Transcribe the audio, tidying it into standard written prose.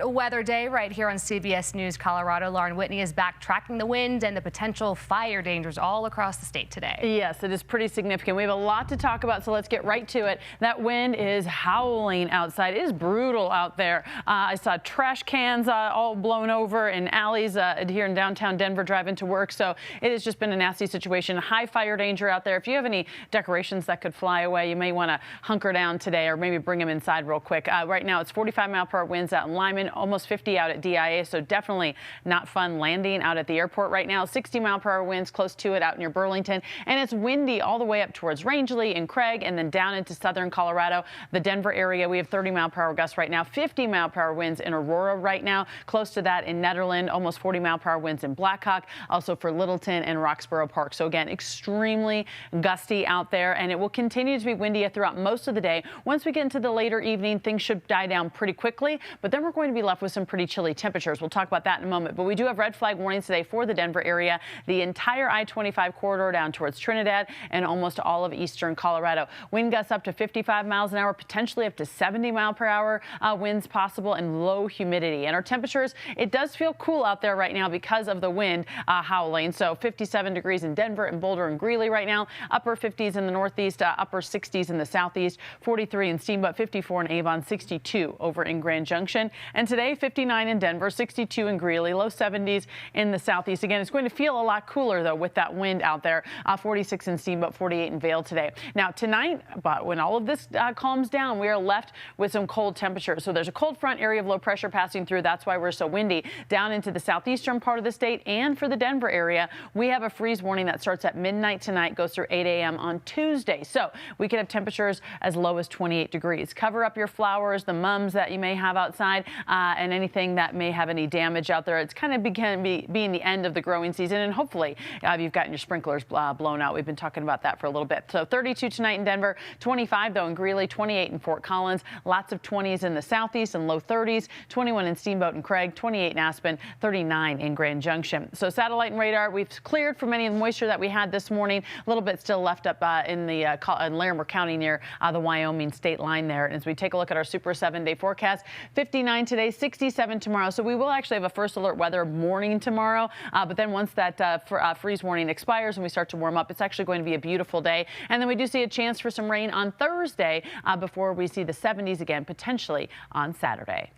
weather day right here on CBS News Colorado. Lauren Whitney is back tracking the wind and the potential fire dangers all across the state today. Yes, it is pretty significant. We have a lot to talk about, so let's get right to it. That wind is howling outside. It is brutal out there. I saw trash cans all blown over in alleys here in downtown Denver driving to work, so it has just been a nasty situation. High fire danger out there. If you have any decorations that could fly away, you may want to hunker down today or maybe bring them inside real quick. Right now, it's 45-mile-per-hour winds out in Lyman, almost 50 out at DIA, so definitely not fun landing out at the airport right now. 60-mile-per-hour winds close to it out near Burlington, and it's windy all the way up towards Rangeley and Craig and then down into southern Colorado. The Denver area, we have 30-mile-per-hour gusts right now, 50-mile-per-hour winds in Aurora right now, close to that in Nederland, almost 40-mile-per-hour winds in Blackhawk, also for Littleton and Roxborough Park. So again, extremely gusty out there, and it will continue to be windy throughout most of the day. Once we get into the later evening, things should die down pretty quickly, but then we're going to be left with some pretty chilly temperatures. We'll talk about that in a moment, but we do have red flag warnings today for the Denver area, the entire I-25 corridor down towards Trinidad and almost all of eastern Colorado. Wind gusts up to 55 miles an hour, potentially up to 70-mile-per-hour winds possible, and low humidity. And our temperatures, it does feel cool out there right now because of the wind howling. So 57 degrees in Denver and Boulder and Greeley right now, upper 50s in the northeast, upper 60s in the southeast, 43 in Steamboat, 54 in Avon, 62 over in Grand Junction. And today, 59 in Denver, 62 in Greeley, low 70s in the southeast. Again, it's going to feel a lot cooler, though, with that wind out there. 46 in Steamboat, 48 in Vail today. Now, tonight, but when all of this calms down, we are left with some cold temperatures. So there's a cold front area of low pressure passing through. That's why we're so windy down into the southeastern part of the state. And for the Denver area, we have a freeze warning that starts at midnight tonight, goes through 8 a.m. on Tuesday. So we could have temperatures as low as 28 degrees. Cover up your flowers, the mums that you may have outside, and anything that may have any damage out there. It's kind of being the end of the growing season, and hopefully you've gotten your sprinklers blown out. We've been talking about that for a little bit. So 32 tonight in Denver, 25 though in Greeley, 28 in Fort Collins, lots of 20s in the southeast and low 30s, 21 in Steamboat and Craig, 28 in Aspen, 39 in Grand Junction. So satellite and radar, we've cleared from any of the moisture that we had this morning. A little bit still left up in Larimer County near the Wyoming state line there. And as we take a look at our super 7-day forecast, 59 today, 67 tomorrow. So we will actually have a first alert weather morning tomorrow. But then once that freeze warning expires and we start to warm up, it's actually going to be a beautiful day. And then we do see a chance for some rain on Thursday before we see the 70s again, potentially on Saturday.